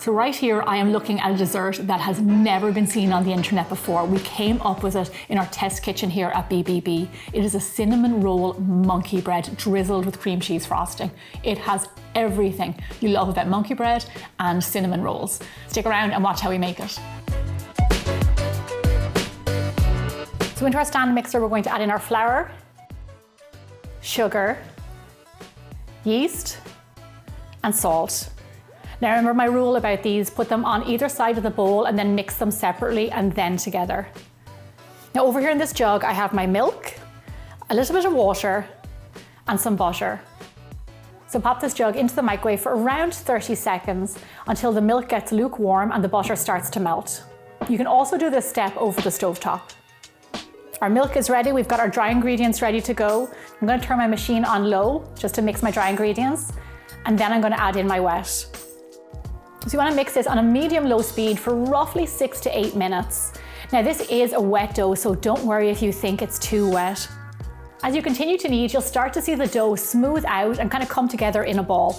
So right here, I am looking at a dessert that has never been seen on the internet before. We came up with it in our test kitchen here at BBB. It is a cinnamon roll monkey bread drizzled with cream cheese frosting. It has everything you love about monkey bread and cinnamon rolls. Stick around and watch how we make it. So into our stand mixer, we're going to add in our flour, sugar, yeast, and salt. Now remember my rule about these, put them on either side of the bowl and then mix them separately and then together. Now over here in this jug, I have my milk, a little bit of water, and some butter. So pop this jug into the microwave for around 30 seconds until the milk gets lukewarm and the butter starts to melt. You can also do this step over the stovetop. Our milk is ready, we've got our dry ingredients ready to go. I'm going to turn my machine on low just to mix my dry ingredients, and then I'm going to add in my wet. So you want to mix this on a medium-low speed for roughly 6 to 8 minutes. Now this is a wet dough, so don't worry if you think it's too wet. As you continue to knead, you'll start to see the dough smooth out and kind of come together in a ball.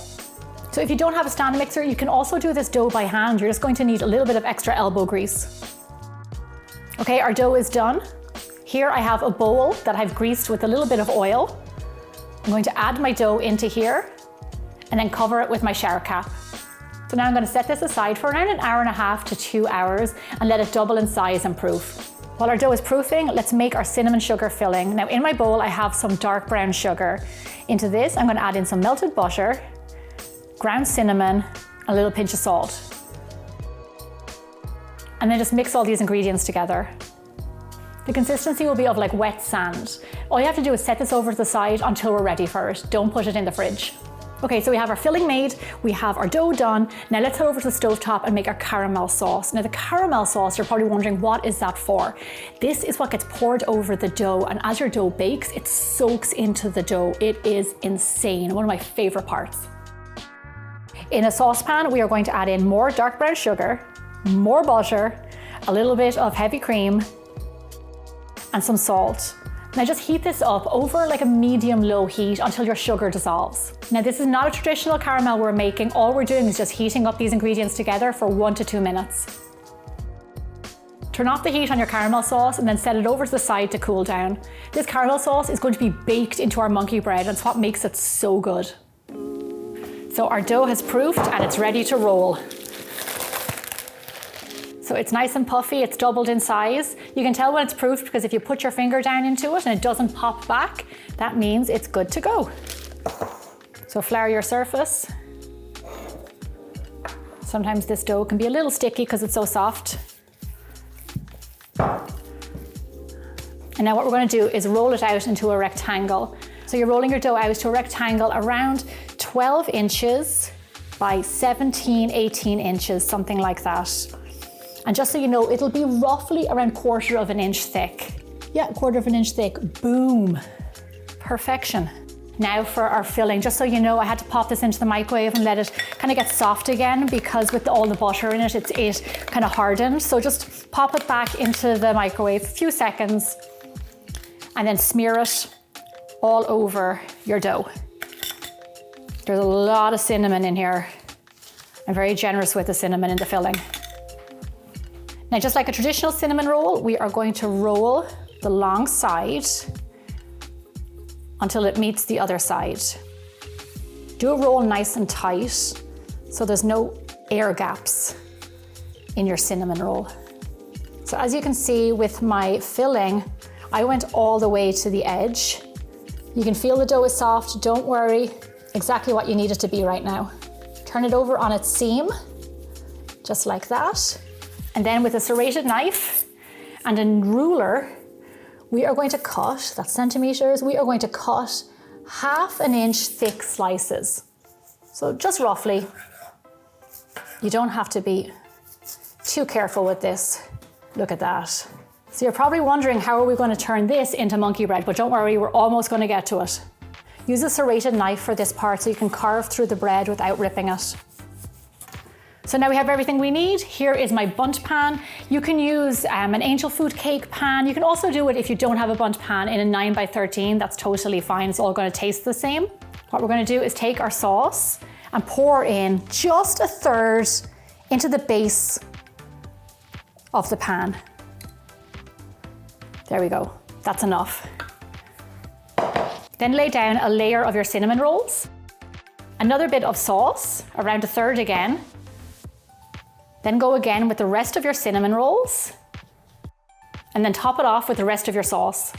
So if you don't have a stand mixer, you can also do this dough by hand. You're just going to need a little bit of extra elbow grease. Okay, our dough is done. Here I have a bowl that I've greased with a little bit of oil. I'm going to add my dough into here and then cover it with my shower cap. So now I'm going to set this aside for around 1.5 to 2 hours and let it double in size and proof. While our dough is proofing, let's make our cinnamon sugar filling. Now in my bowl, I have some dark brown sugar. Into this, I'm going to add in some melted butter, ground cinnamon, a little pinch of salt. And then just mix all these ingredients together. The consistency will be of like wet sand. All you have to do is set this over to the side until we're ready for it. Don't put it in the fridge. Okay, so we have our filling made, we have our dough done. Now let's head over to the stovetop and make our caramel sauce. Now the caramel sauce, you're probably wondering, what is that for? This is what gets poured over the dough, and as your dough bakes, it soaks into the dough. It is insane, one of my favorite parts. In a saucepan, we are going to add in more dark brown sugar, more butter, a little bit of heavy cream, and some salt. Now just heat this up over like a medium-low heat until your sugar dissolves. Now this is not a traditional caramel we're making. All we're doing is just heating up these ingredients together for 1 to 2 minutes. Turn off the heat on your caramel sauce and then set it over to the side to cool down. This caramel sauce is going to be baked into our monkey bread, and it's what makes it so good. So our dough has proofed and it's ready to roll. So it's nice and puffy, it's doubled in size. You can tell when it's proofed because if you put your finger down into it and it doesn't pop back, that means it's good to go. So flour your surface. Sometimes this dough can be a little sticky because it's so soft. And now what we're going to do is roll it out into a rectangle. So you're rolling your dough out to a rectangle around 12 inches by 17, 18 inches, something like that. And just so you know, it'll be roughly around 1/4 of an inch thick. Yeah, 1/4 of an inch thick, boom. Perfection. Now for our filling, just so you know, I had to pop this into the microwave and let it kind of get soft again because with all the butter in it, it kind of hardened. So just pop it back into the microwave, a few seconds, and then smear it all over your dough. There's a lot of cinnamon in here. I'm very generous with the cinnamon in the filling. Now, just like a traditional cinnamon roll, we are going to roll the long side until it meets the other side. Do a roll nice and tight so there's no air gaps in your cinnamon roll. So as you can see with my filling, I went all the way to the edge. You can feel the dough is soft, don't worry, exactly what you need it to be right now. Turn it over on its seam, just like that. And then with a serrated knife and a ruler, we are going to cut, that's centimeters, we are going to cut 1/2 inch thick slices. So just roughly. You don't have to be too careful with this. Look at that. So you're probably wondering, how are we going to turn this into monkey bread? But don't worry, we're almost going to get to it. Use a serrated knife for this part so you can carve through the bread without ripping it. So now we have everything we need. Here is my bundt pan. You can use an angel food cake pan. You can also do it if you don't have a bundt pan in a 9 by 13. That's totally fine. It's all going to taste the same. What we're going to do is take our sauce and pour in just 1/3 into the base of the pan. There we go, that's enough. Then lay down a layer of your cinnamon rolls, another bit of sauce, around a third again. Then go again with the rest of your cinnamon rolls, and then top it off with the rest of your sauce.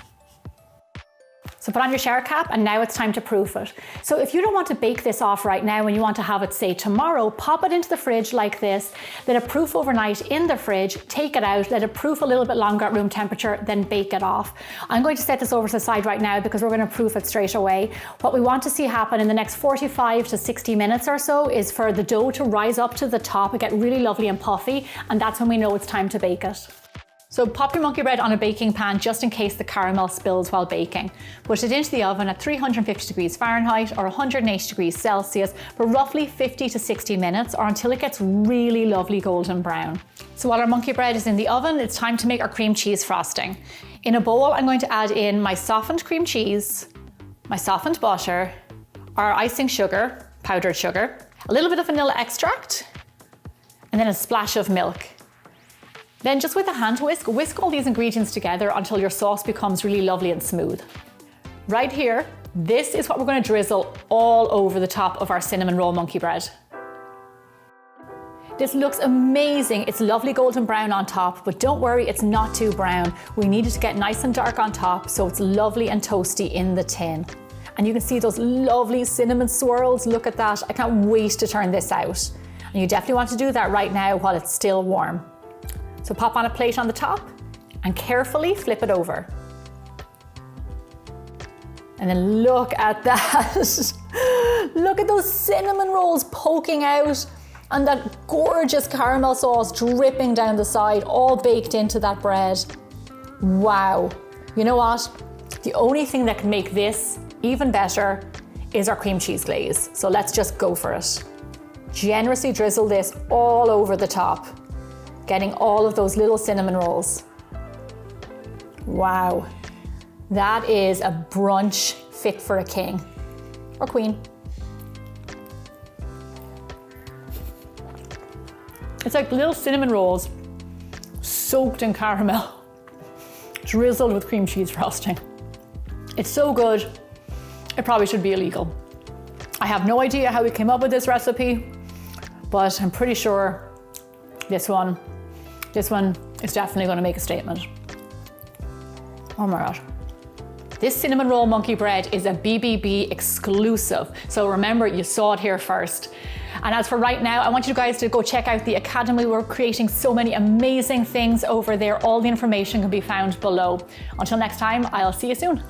So put on your shower cap, and now it's time to proof it. So if you don't want to bake this off right now and you want to have it, say, tomorrow, pop it into the fridge like this, let it proof overnight in the fridge, take it out, let it proof a little bit longer at room temperature, then bake it off. I'm going to set this over to the side right now because we're going to proof it straight away. What we want to see happen in the next 45 to 60 minutes or so is for the dough to rise up to the top and get really lovely and puffy, and that's when we know it's time to bake it. So pop your monkey bread on a baking pan just in case the caramel spills while baking. Put it into the oven at 350 degrees Fahrenheit or 180 degrees Celsius for roughly 50 to 60 minutes or until it gets really lovely golden brown. So while our monkey bread is in the oven, it's time to make our cream cheese frosting. In a bowl, I'm going to add in my softened cream cheese, my softened butter, our icing sugar, powdered sugar, a little bit of vanilla extract, and then a splash of milk. Then just with a hand whisk all these ingredients together until your sauce becomes really lovely and smooth. Right here, this is what we're going to drizzle all over the top of our cinnamon roll monkey bread. This looks amazing. It's lovely golden brown on top, but don't worry, it's not too brown. We need it to get nice and dark on top so it's lovely and toasty in the tin. And you can see those lovely cinnamon swirls. Look at that. I can't wait to turn this out. And you definitely want to do that right now while it's still warm. So pop on a plate on the top and carefully flip it over. And then look at that. Look at those cinnamon rolls poking out and that gorgeous caramel sauce dripping down the side, all baked into that bread. Wow. You know what? The only thing that can make this even better is our cream cheese glaze. So let's just go for it. Generously drizzle this all over the top, getting all of those little cinnamon rolls. Wow, that is a brunch fit for a king or queen. It's like little cinnamon rolls soaked in caramel, drizzled with cream cheese frosting. It's so good, it probably should be illegal. I have no idea how we came up with this recipe, but I'm pretty sure this one is definitely going to make a statement. Oh my God. This cinnamon roll monkey bread is a BBB exclusive. So remember, you saw it here first. And as for right now, I want you guys to go check out the Academy. We're creating so many amazing things over there. All the information can be found below. Until next time, I'll see you soon.